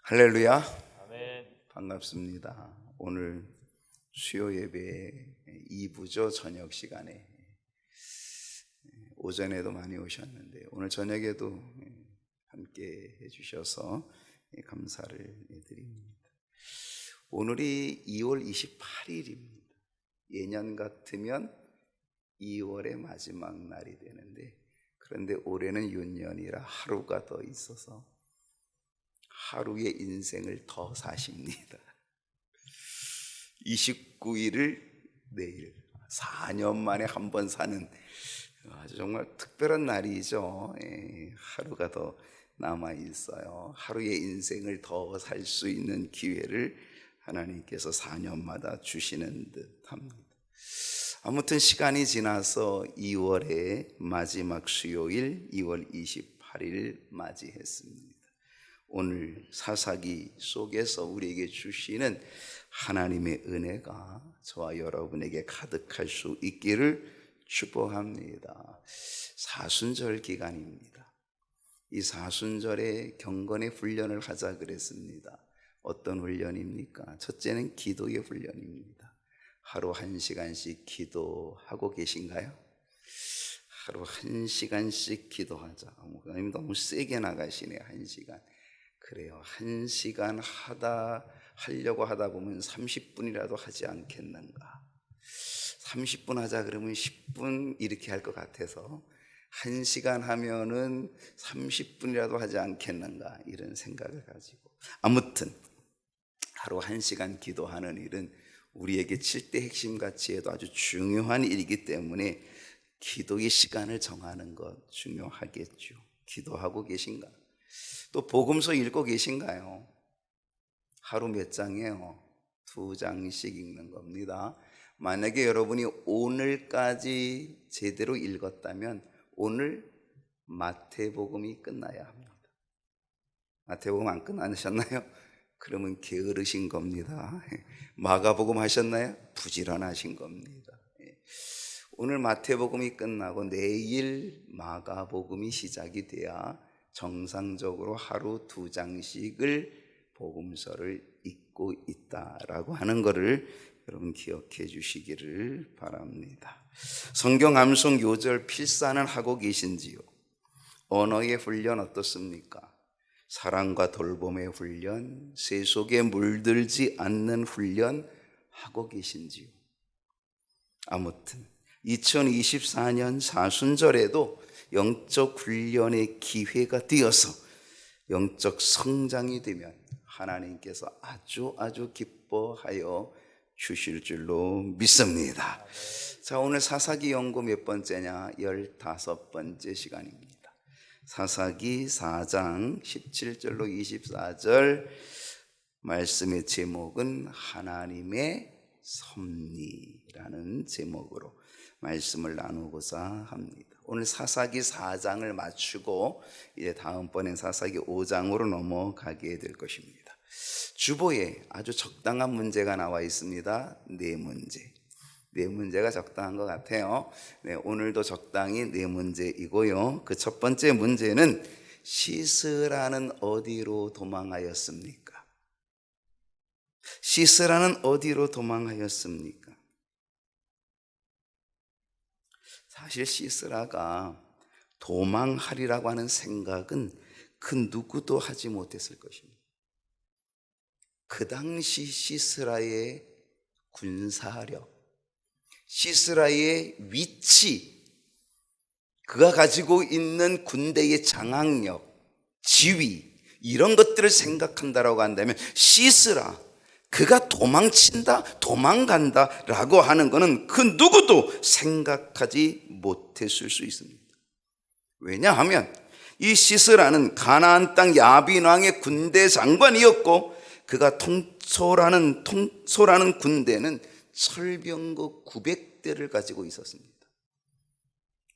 할렐루야. 아멘. 반갑습니다. 오늘 수요 예배 2부죠. 저녁 시간에 오전에도 많이 오셨는데 오늘 저녁에도 함께 해주셔서 감사를 드립니다. 오늘이 2월 28일입니다. 예년 같으면 2월의 마지막 날이 되는데, 그런데 올해는 윤년이라 하루가 더 있어서 하루의 인생을 더 사십니다. 29일을 내일 4년 만에 한 번 사는 아주 정말 특별한 날이죠. 하루가 더 남아 있어요. 하루의 인생을 더 살 수 있는 기회를 하나님께서 4년마다 주시는 듯합니다. 아무튼 시간이 지나서 2월의 마지막 수요일 2월 28일 맞이했습니다. 오늘 사사기 속에서 우리에게 주시는 하나님의 은혜가 저와 여러분에게 가득할 수 있기를 축복합니다. 사순절 기간입니다. 이 사순절에 경건의 훈련을 하자 그랬습니다. 어떤 훈련입니까? 첫째는 기도의 훈련입니다. 하루 1시간씩 기도하고 계신가요? 하루 1시간씩 기도하자. 목사님 너무 세게 나가시네요. 1시간. 그래요. 1시간 하려고 하다 보면 30분이라도 하지 않겠는가. 30분 하자 그러면 10분 이렇게 할 것 같아서 1시간 하면은 30분이라도 하지 않겠는가, 이런 생각을 가지고, 아무튼 하루 1시간 기도하는 일은 우리에게 7대 핵심 가치에도 아주 중요한 일이기 때문에 기도의 시간을 정하는 것 중요하겠죠. 기도하고 계신가? 또 복음서 읽고 계신가요? 하루 몇 장이에요? 2장씩 읽는 겁니다. 만약에 여러분이 오늘까지 제대로 읽었다면 오늘 마태복음이 끝나야 합니다. 마태복음 안 끝나셨나요? 그러면 게으르신 겁니다. 마가복음 하셨나요? 부지런하신 겁니다. 오늘 마태복음이 끝나고 내일 마가복음이 시작이 돼야 정상적으로 하루 2장씩을 복음서를 읽고 있다라고 하는 것을 여러분 기억해 주시기를 바랍니다. 성경 암송 요절 필사는 하고 계신지요? 언어의 훈련 어떻습니까? 사랑과 돌봄의 훈련, 세속에 물들지 않는 훈련 하고 계신지요? 아무튼 2024년 사순절에도 영적 훈련의 기회가 되어서 영적 성장이 되면 하나님께서 아주 기뻐하여 주실 줄로 믿습니다. 자, 오늘 사사기 연구 몇 번째냐? 15번째 시간입니다. 사사기 4장 17절로 24절 말씀의 제목은 하나님의 섭리라는 제목으로 말씀을 나누고자 합니다. 오늘 사사기 4장을 마치고 이제 다음번엔 사사기 5장으로 넘어가게 될 것입니다. 주보에 아주 적당한 문제가 나와 있습니다. 네 문제가 적당한 것 같아요. 네, 오늘도 적당히 네 문제이고요. 그 첫 번째 문제는 시스라는 어디로 도망하였습니까? 시스라는 어디로 도망하였습니까? 사실 시스라가 도망하리라고 하는 생각은 그 누구도 하지 못했을 것입니다. 그 당시 시스라의 군사력, 시스라의 위치, 그가 가지고 있는 군대의 장악력, 지위, 이런 것들을 생각한다라고 한다면 시스라, 그가 도망친다, 도망간다 라고 하는 것은 그 누구도 생각하지 못했을 수 있습니다. 왜냐하면 이 시스라는 가나안 땅 야빈 왕의 군대 장관이었고, 그가 통솔하는 군대는 철병거 900대를 가지고 있었습니다.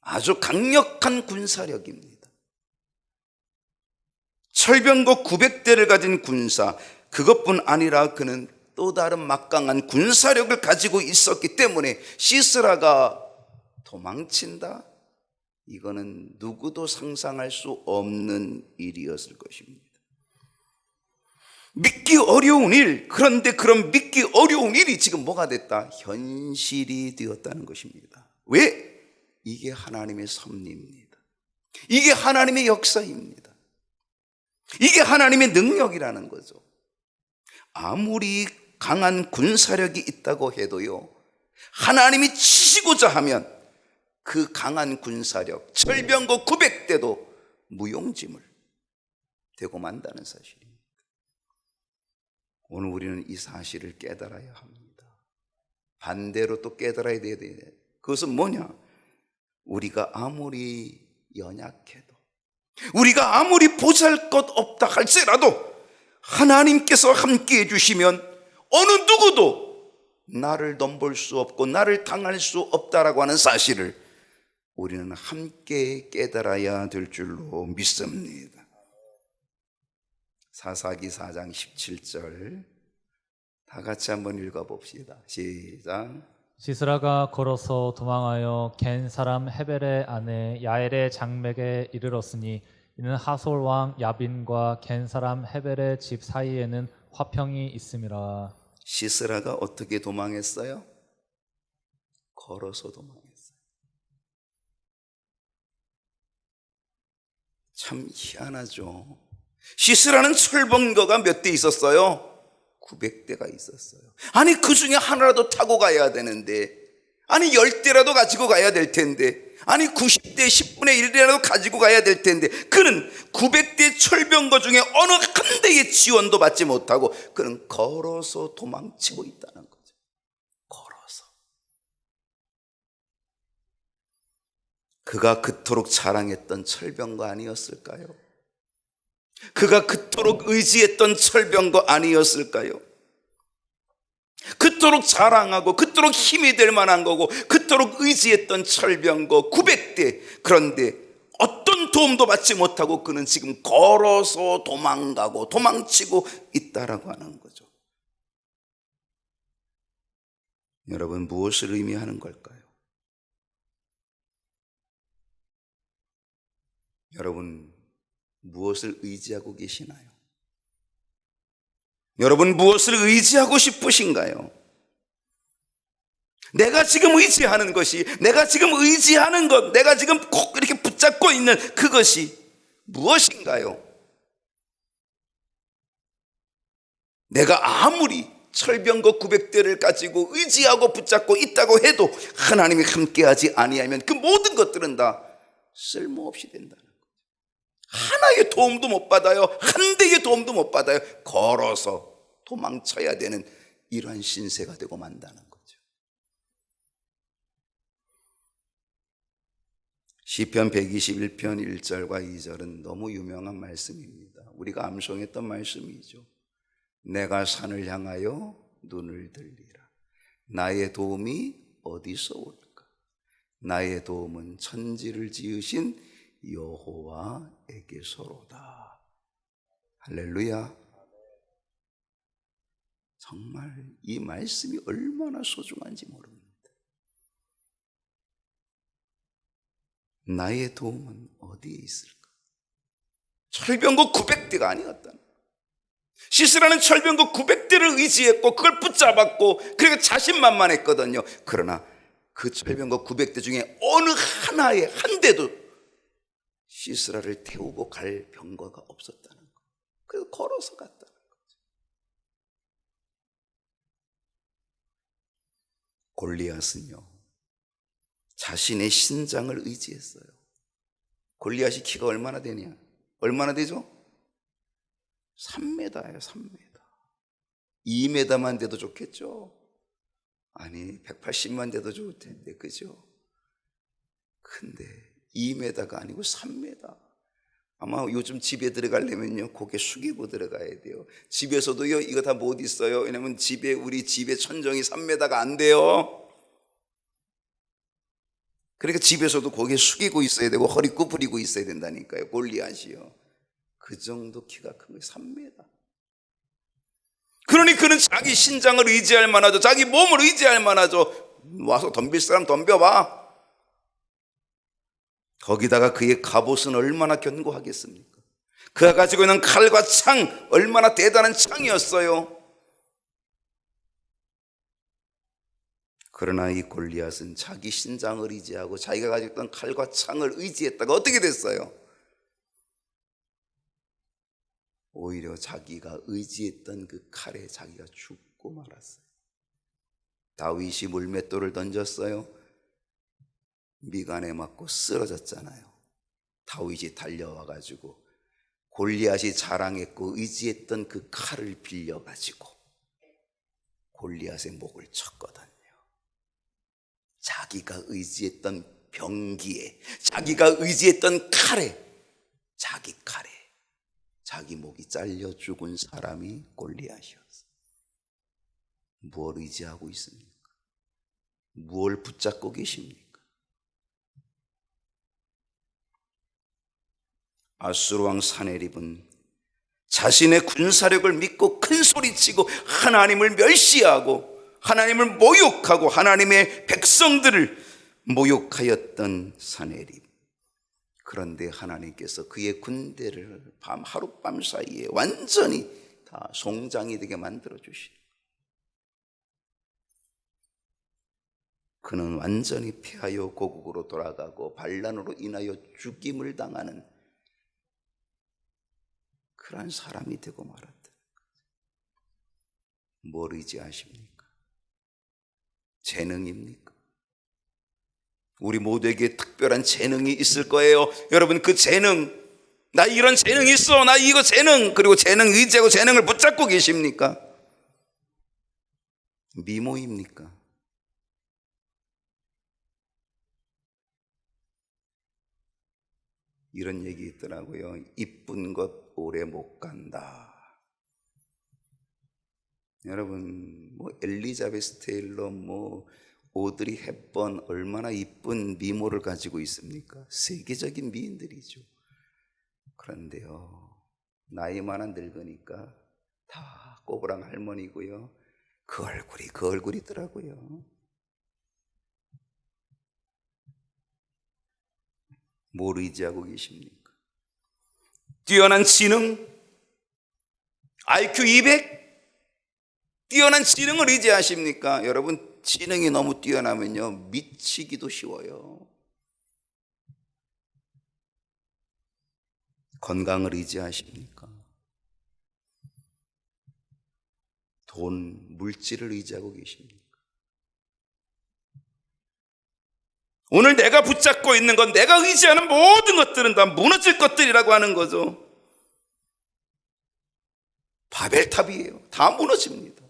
아주 강력한 군사력입니다. 철병거 900대를 가진 군사, 그것뿐 아니라 그는 또 다른 막강한 군사력을 가지고 있었기 때문에 시스라가 도망친다? 이거는 누구도 상상할 수 없는 일이었을 것입니다. 믿기 어려운 일, 그런데 그런 믿기 어려운 일이 지금 뭐가 됐다? 현실이 되었다는 것입니다. 왜? 이게 하나님의 섭리입니다. 이게 하나님의 역사입니다. 이게 하나님의 능력이라는 거죠. 아무리 강한 군사력이 있다고 해도요, 하나님이 치시고자 하면 그 강한 군사력, 철병거 900대도 무용지물 되고 만다는 사실입니다. 오늘 우리는 이 사실을 깨달아야 합니다. 반대로 또 깨달아야 돼요. 그것은 뭐냐? 우리가 아무리 연약해도, 우리가 아무리 보잘것없다 할지라도 하나님께서 함께 해주시면 어느 누구도 나를 넘볼 수 없고 나를 당할 수 없다라고 하는 사실을 우리는 함께 깨달아야 될 줄로 믿습니다. 사사기 4장 17절 다 같이 한번 읽어봅시다. 시작. 시스라가 걸어서 도망하여 겐 사람 헤벨의 아내 야엘의 장맥에 이르렀으니 이는 하솔 왕 야빈과 겐 사람 헤벨의 집 사이에는 화평이 있음이라. 시스라가 어떻게 도망했어요? 걸어서 도망했어요. 참 희한하죠. 시스라는 철병거가 몇 대 있었어요? 900대가 있었어요. 아니 그 중에 하나라도 타고 가야 되는데, 아니 10대라도 가지고 가야 될 텐데, 아니 90대 10분의 1이라도 가지고 가야 될 텐데, 그는 900대 철병거 중에 어느 한 대의 지원도 받지 못하고 그는 걸어서 도망치고 있다는 거죠. 걸어서. 그가 그토록 자랑했던 철병거 아니었을까요? 그가 그토록 의지했던 철병거 아니었을까요? 그토록 자랑하고 그토록 힘이 될 만한 거고 그토록 의지했던 철병거 900대, 그런데 어떤 도움도 받지 못하고 그는 지금 걸어서 도망가고 도망치고 있다라고 하는 거죠. 여러분, 무엇을 의미하는 걸까요? 여러분, 무엇을 의지하고 계시나요? 여러분, 무엇을 의지하고 싶으신가요? 내가 지금 의지하는 것이, 내가 지금 의지하는 것, 내가 지금 꼭 이렇게 붙잡고 있는 그것이 무엇인가요? 내가 아무리 철병거 900대를 가지고 의지하고 붙잡고 있다고 해도 하나님이 함께하지 아니하면 그 모든 것들은 다 쓸모없이 된다는 거예요. 하나의 도움도 못 받아요. 한 대의 도움도 못 받아요. 걸어서 도망쳐야 되는 이러한 신세가 되고 만다는 거죠. 시편 121편 1절과 2절은 너무 유명한 말씀입니다. 우리가 암송했던 말씀이죠. 내가 산을 향하여 눈을 들리라. 나의 도움이 어디서 올까? 나의 도움은 천지를 지으신 여호와에게서로다. 할렐루야. 정말 이 말씀이 얼마나 소중한지 모릅니다. 나의 도움은 어디에 있을까? 철병거 900대가 아니었다. 시스라는 철병거 900대를 의지했고 그걸 붙잡았고 그러니까 자신만만했거든요. 그러나 그 철병거 900대 중에 어느 하나의 한 대도 시스라를 태우고 갈 병거가 없었다는 거예요. 그래서 걸어서 갔다는 거죠. 골리앗은요, 자신의 신장을 의지했어요. 골리앗이 키가 얼마나 되냐? 얼마나 되죠? 3m예요, 3m. 2m만 돼도 좋겠죠? 아니, 180만 돼도 좋을 텐데, 그죠? 근데 2m가 아니고 3m. 아마 요즘 집에 들어가려면요, 고개 숙이고 들어가야 돼요. 집에서도요, 이거 다 못 있어요. 왜냐면 우리 집의 천정이 3m가 안 돼요. 그러니까 집에서도 고개 숙이고 있어야 되고 허리 구부리고 있어야 된다니까요. 골리앗이요. 그 정도 키가 큰 거예요. 3m. 그러니 그는 자기 신장을 의지할 만하죠. 자기 몸을 의지할 만하죠. 와서 덤빌 사람 덤벼봐. 거기다가 그의 갑옷은 얼마나 견고하겠습니까? 그가 가지고 있는 칼과 창, 얼마나 대단한 창이었어요. 그러나 이 골리앗은 자기 신장을 의지하고 자기가 가지고 있던 칼과 창을 의지했다가 어떻게 됐어요? 오히려 자기가 의지했던 그 칼에 자기가 죽고 말았어요. 다윗이 물맷돌을 던졌어요. 미간에 맞고 쓰러졌잖아요. 다윗이 달려와가지고 골리앗이 자랑했고 의지했던 그 칼을 빌려가지고 골리앗의 목을 쳤거든요. 자기가 의지했던 병기에, 자기가 의지했던 칼에, 자기 목이 잘려 죽은 사람이 골리앗이었어요. 무엇을 의지하고 있습니까? 무엇을 붙잡고 계십니까? 아수르 왕 사네립은 자신의 군사력을 믿고 큰 소리치고 하나님을 멸시하고 하나님을 모욕하고 하나님의 백성들을 모욕하였던 사네립. 그런데 하나님께서 그의 군대를 하룻밤 사이에 완전히 다 송장이 되게 만들어 주시니 그는 완전히 패하여 고국으로 돌아가고 반란으로 인하여 죽임을 당하는 그런 사람이 되고 말았다. 뭘 의지하십니까? 재능입니까? 우리 모두에게 특별한 재능이 있을 거예요. 여러분, 그 재능, 나 이런 재능이 있어, 나 이거 재능, 그리고 재능 의지하고 재능을 붙잡고 계십니까? 미모입니까? 이런 얘기 있더라고요. 이쁜 것 오래 못 간다. 여러분, 뭐 엘리자베스 테일러, 뭐 오드리 헵번 얼마나 이쁜 미모를 가지고 있습니까? 세계적인 미인들이죠. 그런데요, 나이 많은 늙으니까 다 꼬부랑 할머니고요. 그 얼굴이더라고요. 뭘 의지하고 계십니까? 뛰어난 지능, IQ 200, 뛰어난 지능을 의지하십니까? 여러분, 지능이 너무 뛰어나면요, 미치기도 쉬워요. 건강을 의지하십니까? 돈, 물질을 의지하고 계십니까? 오늘 내가 붙잡고 있는 건, 내가 의지하는 모든 것들은 다 무너질 것들이라고 하는 거죠. 바벨탑이에요. 다 무너집니다.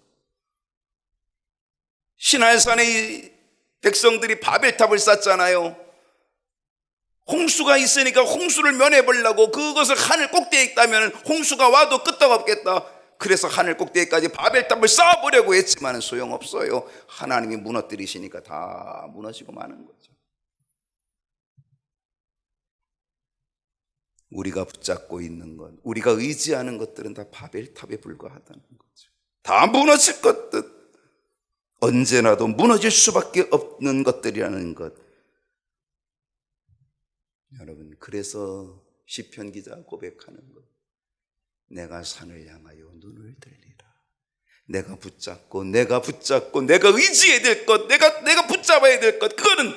시나이산의 백성들이 바벨탑을 쌓잖아요. 홍수가 있으니까 홍수를 면해보려고 그것을 하늘 꼭대기에 있다면 홍수가 와도 끄떡없겠다. 그래서 하늘 꼭대기까지 바벨탑을 쌓아보려고 했지만 소용없어요. 하나님이 무너뜨리시니까 다 무너지고 마는 거죠. 우리가 붙잡고 있는 것, 우리가 의지하는 것들은 다 바벨탑에 불과하다는 거죠. 다 무너질 것들, 언제나도 무너질 수밖에 없는 것들이라는 것. 여러분, 그래서 시편 기자가 고백하는 것, 내가 산을 향하여 눈을 들리라. 내가 붙잡고 내가 의지해야 될 것, 내가 붙잡아야 될 것, 그거는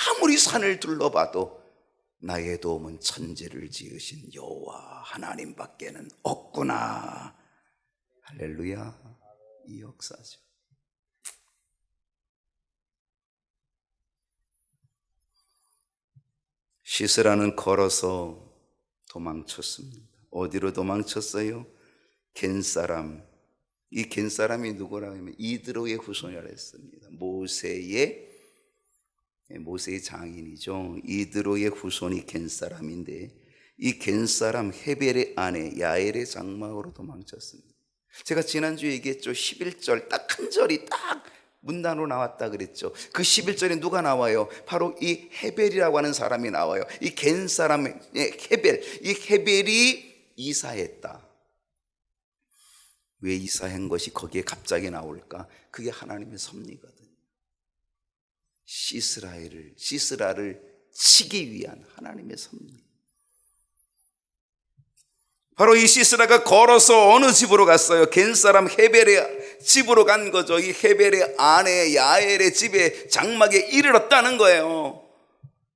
아무리 산을 둘러봐도 나의 도움은 천지를 지으신 여호와 하나님밖에는 없구나. 할렐루야. 이 역사죠. 시스라는 걸어서 도망쳤습니다. 어디로 도망쳤어요? 겐사람. 이 겐사람이 누구라 하면 이드로의 후손이라 했습니다. 모세의 장인이죠. 이드로의 후손이 겐사람인데, 이 겐사람 헤벨의 아내 야엘의 장막으로 도망쳤습니다. 제가 지난주에 얘기했죠. 11절 딱 한 절이 딱 문단으로 나왔다 그랬죠. 그 11절에 누가 나와요? 바로 이 헤벨이라고 하는 사람이 나와요. 이 겐사람의 헤벨, 이 헤벨이 이사했다. 왜 이사한 것이 거기에 갑자기 나올까? 그게 하나님의 섭리거든요. 시스라를 치기 위한 하나님의 섭리. 바로 이 시스라가 걸어서 어느 집으로 갔어요? 겐 사람 헤벨의 집으로 간 거죠. 이 헤벨의 아내 야엘의 집에 장막에 이르렀다는 거예요.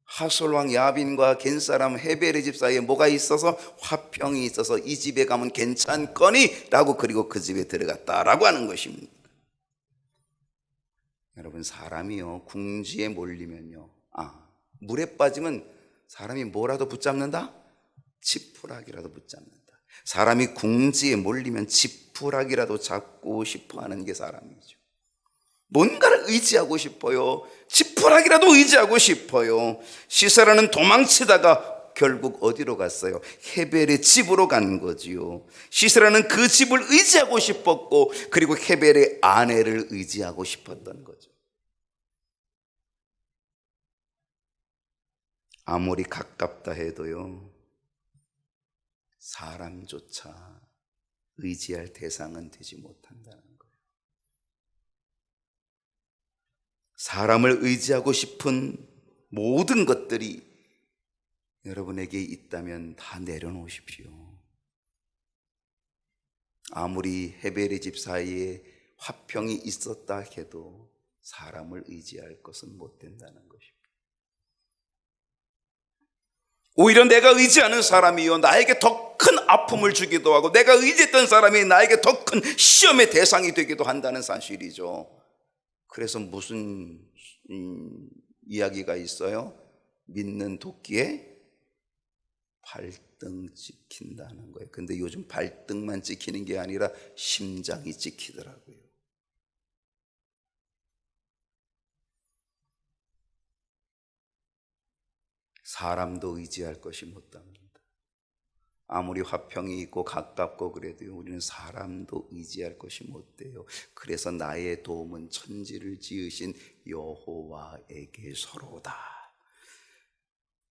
하솔 왕 야빈과 겐 사람 헤벨의 집 사이에 뭐가 있어서? 화평이 있어서 이 집에 가면 괜찮거니 라고, 그리고 그 집에 들어갔다라고 하는 것입니다. 여러분, 사람이요 궁지에 몰리면요, 물에 빠지면 사람이 뭐라도 붙잡는다? 지푸라기라도 붙잡는다. 사람이 궁지에 몰리면 지푸라기라도 잡고 싶어 하는 게 사람이죠. 뭔가를 의지하고 싶어요. 지푸라기라도 의지하고 싶어요. 시세라는 도망치다가 결국 어디로 갔어요? 헤벨의 집으로 간 거지요. 시세라는 그 집을 의지하고 싶었고, 그리고 헤벨의 아내를 의지하고 싶었던 거죠. 아무리 가깝다 해도요, 사람조차 의지할 대상은 되지 못한다는 거예요. 사람을 의지하고 싶은 모든 것들이 여러분에게 있다면 다 내려놓으십시오. 아무리 헤벨의 집 사이에 화평이 있었다 해도 사람을 의지할 것은 못 된다는 것입니다. 오히려 내가 의지하는 사람이요, 나에게 더 큰 아픔을 주기도 하고, 내가 의지했던 사람이 나에게 더 큰 시험의 대상이 되기도 한다는 사실이죠. 그래서 무슨 이야기가 있어요? 믿는 도끼에 발등 찍힌다는 거예요. 근데 요즘 발등만 찍히는 게 아니라 심장이 찍히더라고요. 사람도 의지할 것이 못합니다. 아무리 화평이 있고 가깝고 그래도 우리는 사람도 의지할 것이 못 돼요. 그래서 나의 도움은 천지를 지으신 여호와에게서로다.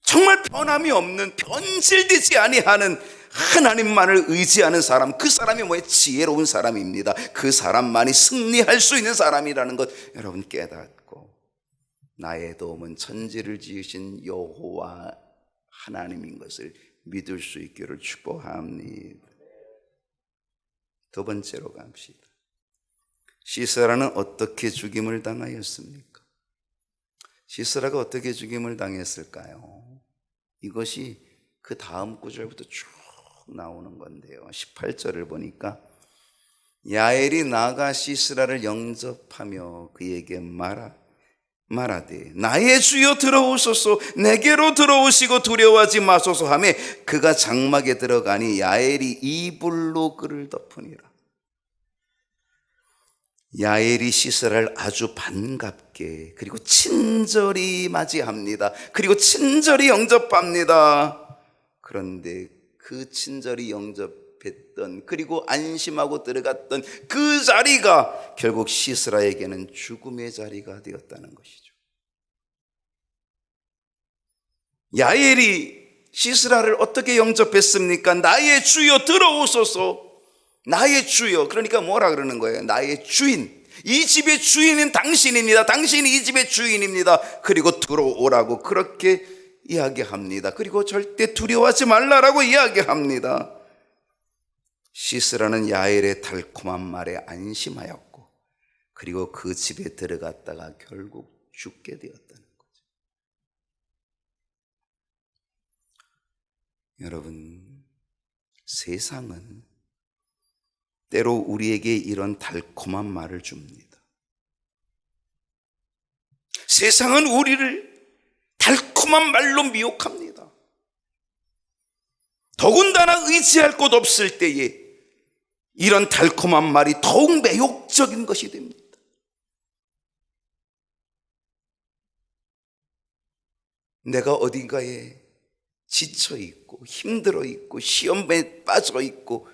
정말 변함이 없는, 변질되지 아니하는 하나님만을 의지하는 사람, 그 사람이 뭐예요? 지혜로운 사람입니다. 그 사람만이 승리할 수 있는 사람이라는 것 여러분 깨닫고, 나의 도움은 천지를 지으신 여호와 하나님인 것을 믿을 수 있기를 축복합니다. 두 번째로 갑시다. 시스라는 어떻게 죽임을 당하였습니까? 시스라가 어떻게 죽임을 당했을까요? 이것이 그 다음 구절부터 쭉 나오는 건데요, 18절을 보니까 야엘이 나가 시스라를 영접하며 그에게 말하되 나의 주여 들어오소서, 내게로 들어오시고 두려워하지 마소서 하며 그가 장막에 들어가니 야엘이 이불로 그를 덮으니라. 야엘이 시스라를 아주 반갑게 그리고 친절히 맞이합니다. 그리고 친절히 영접합니다. 그런데 그 친절히 영접했던, 그리고 안심하고 들어갔던 그 자리가 결국 시스라에게는 죽음의 자리가 되었다는 것이죠. 야엘이 시스라를 어떻게 영접했습니까? 나의 주여 들어오소서. 나의 주여, 그러니까 뭐라 그러는 거예요? 나의 주인, 이 집의 주인은 당신입니다. 당신이 이 집의 주인입니다. 그리고 들어오라고 그렇게 이야기합니다. 그리고 절대 두려워하지 말라라고 이야기합니다. 시스라는 야엘의 달콤한 말에 안심하였고, 그리고 그 집에 들어갔다가 결국 죽게 되었다는 거죠. 여러분, 세상은 때로 우리에게 이런 달콤한 말을 줍니다. 세상은 우리를 달콤한 말로 미혹합니다. 더군다나 의지할 곳 없을 때에 이런 달콤한 말이 더욱 매혹적인 것이 됩니다. 내가 어딘가에 지쳐 있고 힘들어 있고 시험에 빠져 있고,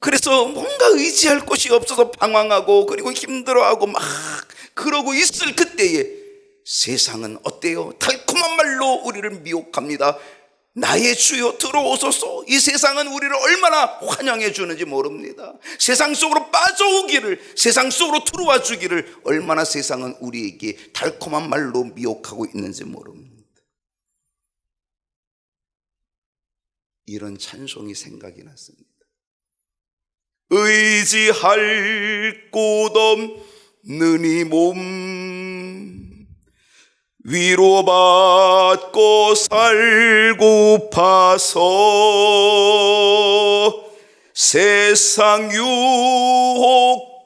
그래서 뭔가 의지할 곳이 없어서 방황하고 그리고 힘들어하고 막 그러고 있을 그때에 세상은 어때요? 달콤한 말로 우리를 미혹합니다. 나의 주여 들어오소서. 이 세상은 우리를 얼마나 환영해 주는지 모릅니다. 세상 속으로 빠져오기를, 세상 속으로 들어와 주기를 얼마나 세상은 우리에게 달콤한 말로 미혹하고 있는지 모릅니다. 이런 찬송이 생각이 났습니다. 의지할 곳 없는 이 몸 위로받고 살고파서 세상 유혹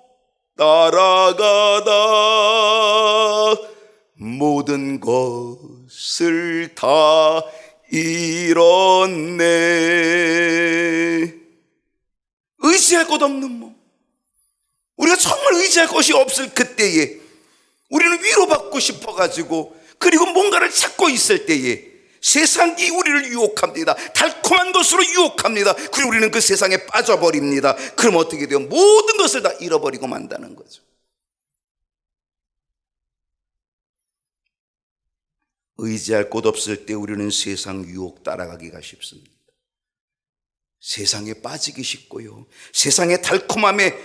따라가다 모든 것을 다 잃었네. 의지할 곳 없는 몸, 우리가 정말 의지할 것이 없을 그때에 우리는 위로받고 싶어가지고, 그리고 뭔가를 찾고 있을 때에 세상이 우리를 유혹합니다. 달콤한 것으로 유혹합니다. 그리고 우리는 그 세상에 빠져버립니다. 그럼 어떻게 돼요? 모든 것을 다 잃어버리고 만다는 거죠. 의지할 곳 없을 때 우리는 세상 유혹 따라가기가 쉽습니다. 세상에 빠지기 쉽고요, 세상의 달콤함에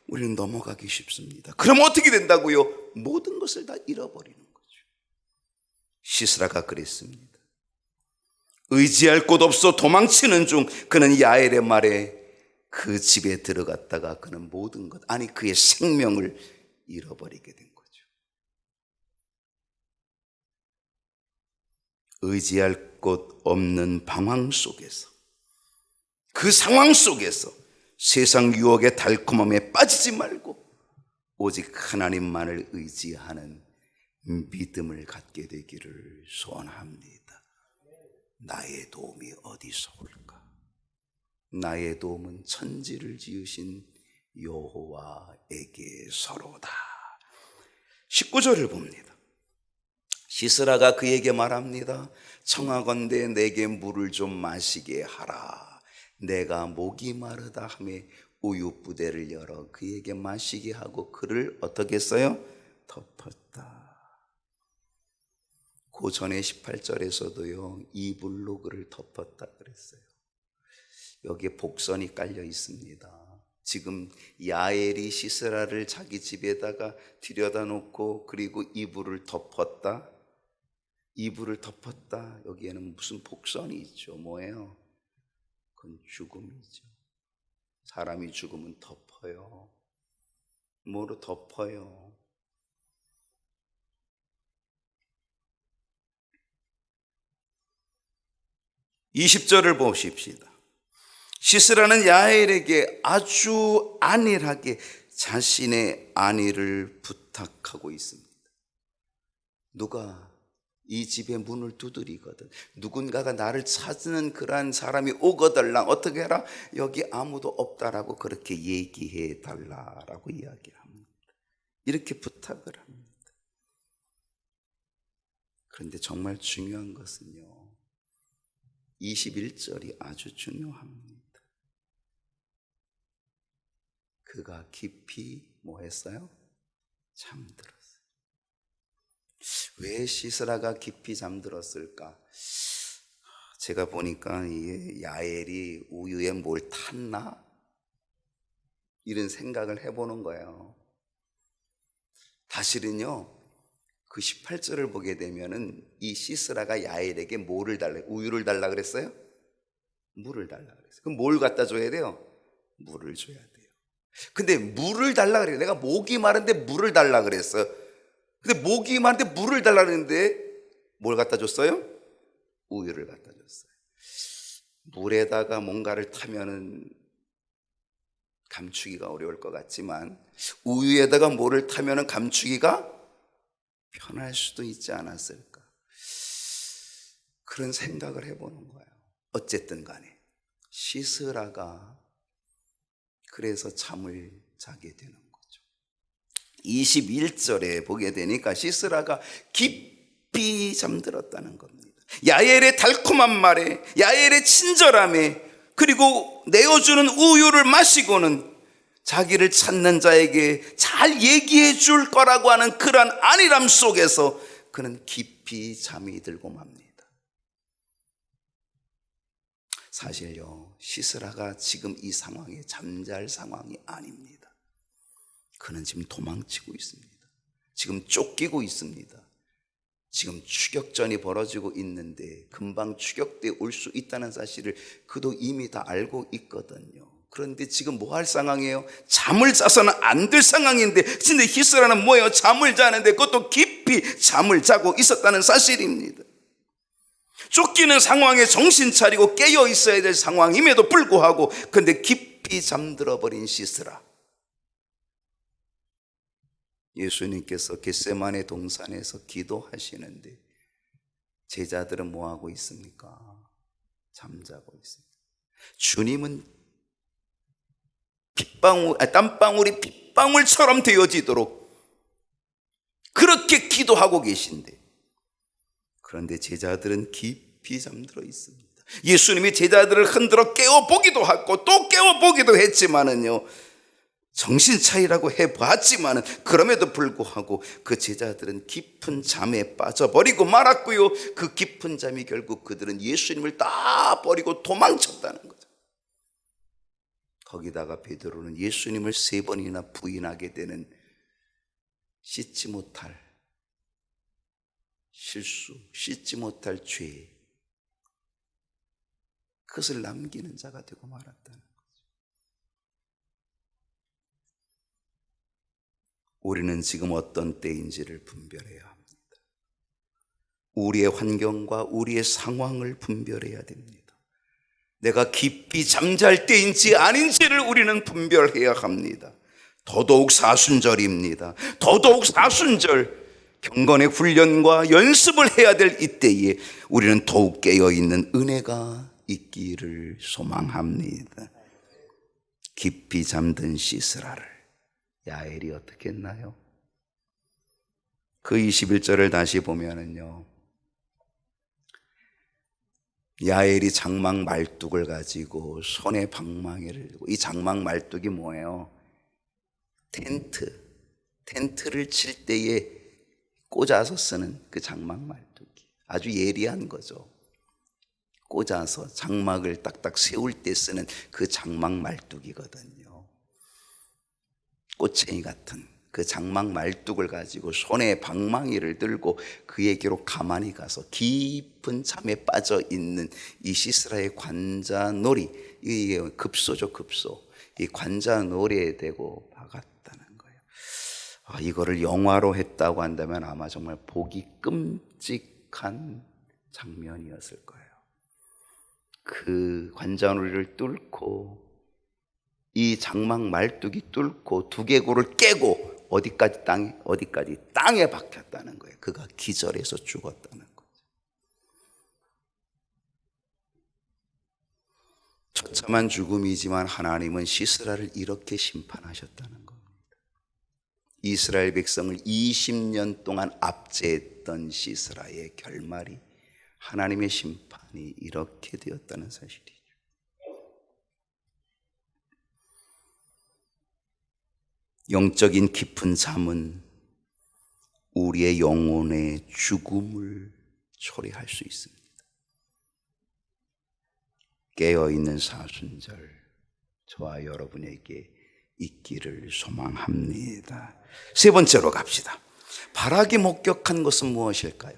우리는 넘어가기 쉽습니다. 그럼 어떻게 된다고요? 모든 것을 다 잃어버리는 거죠. 시스라가 그랬습니다. 의지할 곳 없어 도망치는 중 그는 야엘의 말에 그 집에 들어갔다가 그는 모든 것, 아니 그의 생명을 잃어버리게 된 거죠. 의지할 곳 없는 방황 속에서, 그 상황 속에서 세상 유혹의 달콤함에 빠지지 말고 오직 하나님만을 의지하는 믿음을 갖게 되기를 소원합니다. 나의 도움이 어디서 올까? 나의 도움은 천지를 지으신 여호와에게서로다. 19절을 봅니다. 시스라가 그에게 말합니다. 청하건대 내게 물을 좀 마시게 하라. 내가 목이 마르다 하며 우유부대를 열어 그에게 마시게 하고 그를 어떻게 했어요? 덮었다. 그 전에 18절에서도요, 이불로 그를 덮었다 그랬어요. 여기에 복선이 깔려 있습니다. 지금 야엘이 시스라를 자기 집에다가 들여다 놓고 그리고 이불을 덮었다. 이불을 덮었다. 여기에는 무슨 복선이 있죠. 뭐예요? 그건 죽음이죠. 사람이 죽으면 덮어요. 뭐로 덮어요? 20절을 보십시다. 시스라는 야엘에게 아주 안일하게 자신의 안위를 부탁하고 있습니다. 누가 이 집의 문을 두드리거든, 누군가가 나를 찾는 그러한 사람이 오거들랑 어떻게 해라? 여기 아무도 없다라고 그렇게 얘기해 달라라고 이야기합니다. 이렇게 부탁을 합니다. 그런데 정말 중요한 것은요, 21절이 아주 중요합니다. 그가 깊이 뭐 했어요? 잠들었어요. 왜 시스라가 깊이 잠들었을까? 제가 보니까 이 야엘이 우유에 뭘 탔나? 이런 생각을 해보는 거예요. 사실은요, 그 18절을 보게 되면은 이 시스라가 야엘에게 뭐를 달라? 우유를 달라 그랬어요? 물을 달라 그랬어요. 그럼 뭘 갖다 줘야 돼요? 물을 줘야 돼요. 근데 물을 달라 그래요. 내가 목이 마른데 물을 달라 그랬어요. 근데 목이 마른데 물을 달라 그랬는데 뭘 갖다 줬어요? 우유를 갖다 줬어요. 물에다가 뭔가를 타면은 감추기가 어려울 것 같지만 우유에다가 뭐를 타면은 감추기가 편할 수도 있지 않았을까, 그런 생각을 해보는 거예요. 어쨌든 간에 시스라가 그래서 잠을 자게 되는 거죠. 21절에 보게 되니까 시스라가 깊이 잠들었다는 겁니다. 야엘의 달콤한 말에, 야엘의 친절함에, 그리고 내어주는 우유를 마시고는 자기를 찾는 자에게 잘 얘기해 줄 거라고 하는 그런 안일함 속에서 그는 깊이 잠이 들고 맙니다. 사실요, 시스라가 지금 이 상황에 잠잘 상황이 아닙니다. 그는 지금 도망치고 있습니다. 지금 쫓기고 있습니다. 지금 추격전이 벌어지고 있는데 금방 추격대 올 수 있다는 사실을 그도 이미 다 알고 있거든요. 그런데 지금 뭐 할 상황이에요? 잠을 자서는 안 될 상황인데, 근데 히스라는 뭐예요? 잠을 자는데 그것도 깊이 잠을 자고 있었다는 사실입니다. 쫓기는 상황에 정신 차리고 깨어 있어야 될 상황임에도 불구하고 근데 깊이 잠들어 버린 시스라. 예수님께서 겟세마네 동산에서 기도하시는데 제자들은 뭐 하고 있습니까? 잠자고 있습니다. 주님은 땀방울이 빗방울처럼 되어지도록 그렇게 기도하고 계신데, 그런데 제자들은 깊이 잠들어 있습니다. 예수님이 제자들을 흔들어 깨워보기도 하고 또 깨워보기도 했지만은요, 정신 차리라고 해봤지만은 그럼에도 불구하고 그 제자들은 깊은 잠에 빠져버리고 말았고요, 그 깊은 잠이 결국 그들은 예수님을 다 버리고 도망쳤다는 거죠. 거기다가 베드로는 예수님을 3번이나 부인하게 되는 씻지 못할 실수, 씻지 못할 죄, 그것을 남기는 자가 되고 말았다는 거죠. 우리는 지금 어떤 때인지를 분별해야 합니다. 우리의 환경과 우리의 상황을 분별해야 됩니다. 내가 깊이 잠잘 때인지 아닌지를 우리는 분별해야 합니다. 더더욱 사순절입니다. 더더욱 사순절, 경건의 훈련과 연습을 해야 될 이때에 우리는 더욱 깨어있는 은혜가 있기를 소망합니다. 깊이 잠든 시스라를 야엘이 어떻게 했나요? 그 21절을 다시 보면은요, 야엘이 장막 말뚝을 가지고 손에 방망이를 들고, 이 장막 말뚝이 뭐예요? 텐트를 칠 때에 꽂아서 쓰는 그 장막 말뚝이 아주 예리한 거죠. 꽂아서 장막을 딱딱 세울 때 쓰는 그 장막 말뚝이거든요. 꼬챙이 같은 그 장막 말뚝을 가지고 손에 방망이를 들고 그에게로 가만히 가서 깊은 잠에 빠져 있는 이 시스라의 관자놀이, 이게 급소죠, 급소. 이 관자놀이에 대고 박았다는 거예요. 이거를 영화로 했다고 한다면 아마 정말 보기 끔찍한 장면이었을 거예요. 그 관자놀이를 뚫고, 이 장막 말뚝이 뚫고 두개골을 깨고 어디까지 땅에 박혔다는 거예요. 그가 기절해서 죽었다는 거죠. 처참한 죽음이지만 하나님은 시스라를 이렇게 심판하셨다는 겁니다. 이스라엘 백성을 20년 동안 압제했던 시스라의 결말이, 하나님의 심판이 이렇게 되었다는 사실이죠. 영적인 깊은 잠은 우리의 영혼의 죽음을 초래할 수 있습니다. 깨어있는 사순절, 저와 여러분에게 있기를 소망합니다. 3번째로 갑시다. 바락이 목격한 것은 무엇일까요?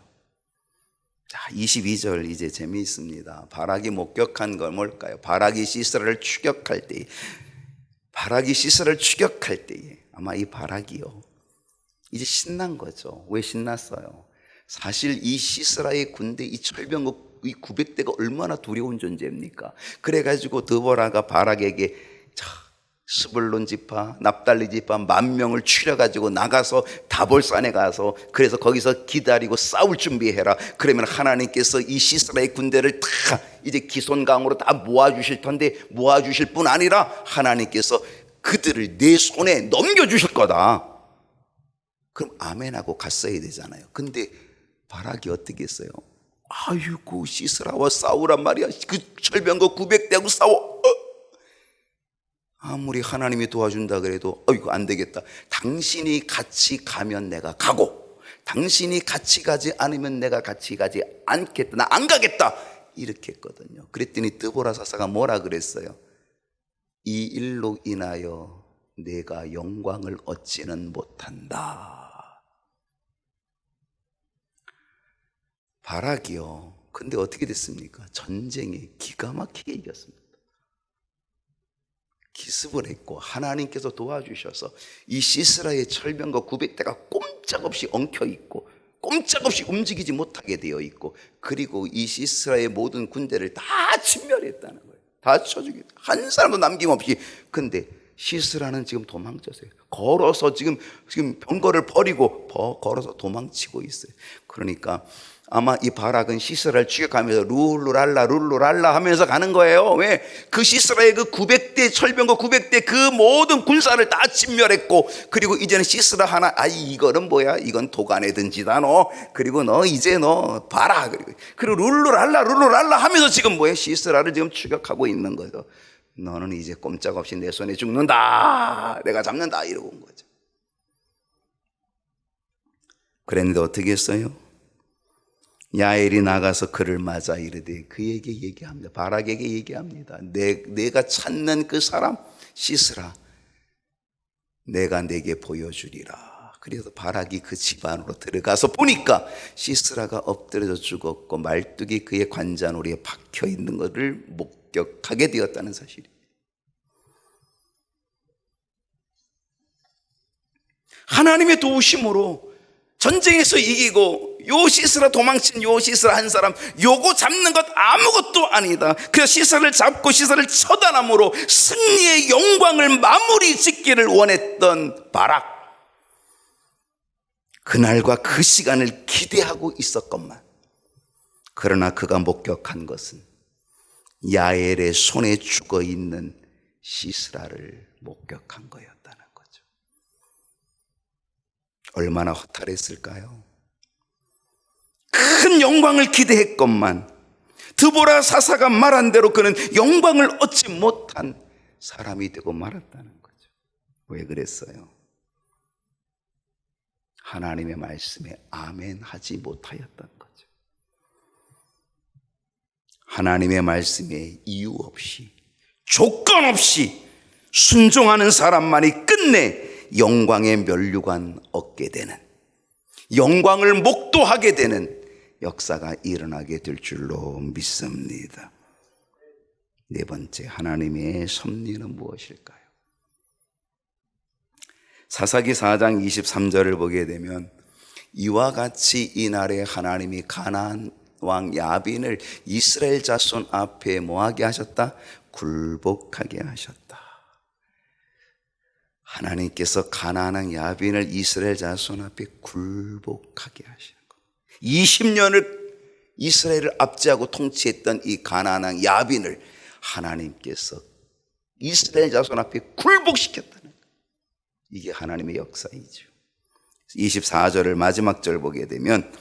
자, 22절 이제 재미있습니다. 바락이 목격한 건 뭘까요? 바락이 시스라를 추격할 때에, 아마 이 바락이요, 이제 신난 거죠. 왜 신났어요? 사실 이 시스라의 군대, 이 철병국, 이 900대가 얼마나 두려운 존재입니까? 그래가지고 드보라가 바락에게 스불론 지파, 납달리 지파 10,000명을 추려가지고 나가서 다볼산에 가서, 그래서 거기서 기다리고 싸울 준비해라. 그러면 하나님께서 이 시스라의 군대를 다 이제 기손강으로 다 모아주실 텐데, 모아주실 뿐 아니라 하나님께서 그들을 내 손에 넘겨주실 거다. 그럼 아멘하고 갔어야 되잖아요. 근데 바락이 어떻게 했어요? 아이고, 시스라와 싸우란 말이야. 그 철병거 900대하고 싸워. 아무리 하나님이 도와준다 그래도 어이구 안 되겠다. 당신이 같이 가면 내가 가고, 당신이 같이 가지 않으면 내가 같이 가지 않겠다. 나 안 가겠다. 이렇게 했거든요. 그랬더니 드보라 사사가 뭐라 그랬어요? 이 일로 인하여 내가 영광을 얻지는 못한다. 바락이요. 근데 어떻게 됐습니까? 전쟁에 기가 막히게 이겼습니다. 기습을 했고 하나님께서 도와주셔서 이 시스라의 철병과 900대가 꼼짝없이 엉켜있고 꼼짝없이 움직이지 못하게 되어 있고, 그리고 이 시스라의 모든 군대를 다 진멸했다는 거예요. 다 쳐죽였다. 한 사람도 남김없이. 근데 시스라는 지금 도망쳤어요. 걸어서 지금 병거를 버리고 걸어서 도망치고 있어요. 그러니까 아마 이 바락은 시스라를 추격하면서 룰루랄라 하면서 가는 거예요. 왜? 그 시스라의 그 900대 철병과 900대 그 모든 군사를 다 진멸했고, 그리고 이제는 시스라 하나, 이거는 뭐야? 이건 도간에 든지다 너. 그리고 너 이제 너 봐라. 그리고 룰루랄라 하면서 지금 뭐야? 시스라를 지금 추격하고 있는 거죠. 너는 이제 꼼짝없이 내 손에 죽는다. 내가 잡는다. 이러고 온 거죠. 그랬는데 어떻게 했어요? 야엘이 나가서 그를 맞아 이르되 그에게 얘기합니다. 바락에게 얘기합니다. 내가 찾는 그 사람 시스라 내가 내게 보여주리라. 그래서 바락이 그 집 안으로 들어가서 보니까 시스라가 엎드려져 죽었고 말뚝이 그의 관자놀이에 박혀 있는 것을 목격하게 되었다는 사실이에요. 하나님의 도우심으로 전쟁에서 이기고 요 시스라 도망친 요 시스라 한 사람 요거 잡는 것 아무것도 아니다. 그래서 시스라를 잡고 시스라를 처단함으로 승리의 영광을 마무리 짓기를 원했던 바락, 그날과 그 시간을 기대하고 있었건만, 그러나 그가 목격한 것은 야엘의 손에 죽어있는 시스라를 목격한 거였다는 거죠. 얼마나 허탈했을까요? 큰 영광을 기대했건만 드보라 사사가 말한 대로 그는 영광을 얻지 못한 사람이 되고 말았다는 거죠. 왜 그랬어요? 하나님의 말씀에 아멘 하지 못하였던 거죠. 하나님의 말씀에 이유 없이 조건 없이 순종하는 사람만이 끝내 영광의 면류관 얻게 되는, 영광을 목도하게 되는 역사가 일어나게 될 줄로 믿습니다. 네 번째, 하나님의 섭리는 무엇일까요? 사사기 4장 23절을 보게 되면 이와 같이 이날에 하나님이 가나안 왕 야빈을 이스라엘 자손 앞에 뭐하게 하셨다? 굴복하게 하셨다. 하나님께서 가나안 왕 야빈을 이스라엘 자손 앞에 굴복하게 하시는 것. 20년을 이스라엘을 압제하고 통치했던 이 가나안 왕 야빈을 하나님께서 이스라엘 자손 앞에 굴복시켰다는 것. 이게 하나님의 역사이죠. 24절을 마지막 절 보게 되면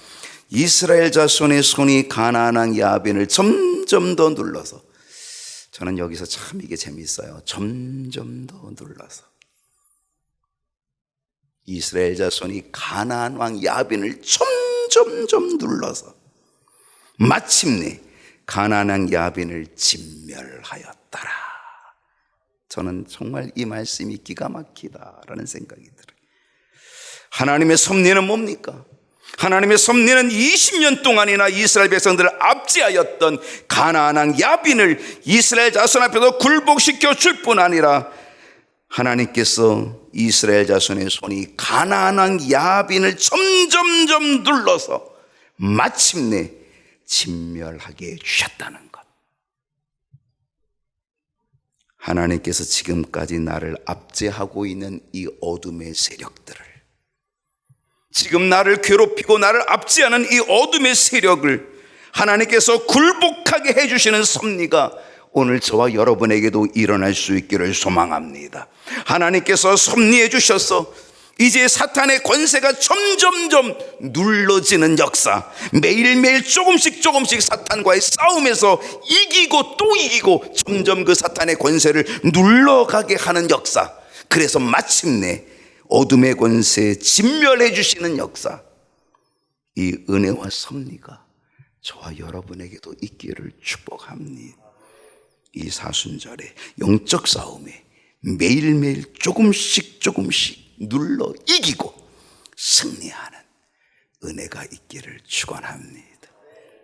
이스라엘 자손의 손이 가나안 왕 야빈을 점점 더 눌러서, 저는 여기서 참 이게 재밌어요. 점점 더 눌러서 이스라엘 자손이 가나안 왕 야빈을 점점 눌러서 마침내 가나안 왕 야빈을 진멸하였더라. 저는 정말 이 말씀이 기가 막히다라는 생각이 들어요. 하나님의 섭리는 뭡니까? 하나님의 섭리는 20년 동안이나 이스라엘 백성들을 압제하였던 가나안 왕 야빈을 이스라엘 자손 앞에서 굴복시켜 줄 뿐 아니라 하나님께서 이스라엘 자손의 손이 가나안 왕 야빈을 점점점 눌러서 마침내 진멸하게 주셨다는 것. 하나님께서 지금까지 나를 압제하고 있는 이 어둠의 세력들을, 지금 나를 괴롭히고 나를 압제하는 이 어둠의 세력을 하나님께서 굴복하게 해주시는 섭리가 오늘 저와 여러분에게도 일어날 수 있기를 소망합니다. 하나님께서 섭리해 주셔서 이제 사탄의 권세가 점점점 눌러지는 역사, 매일매일 조금씩 사탄과의 싸움에서 이기고 또 이기고 점점 그 사탄의 권세를 눌러가게 하는 역사, 그래서 마침내 어둠의 권세 진멸해 주시는 역사, 이 은혜와 섭리가 저와 여러분에게도 있기를 축복합니다. 이 사순절에 영적 싸움에 매일매일 조금씩 눌러 이기고 승리하는 은혜가 있기를 축원합니다.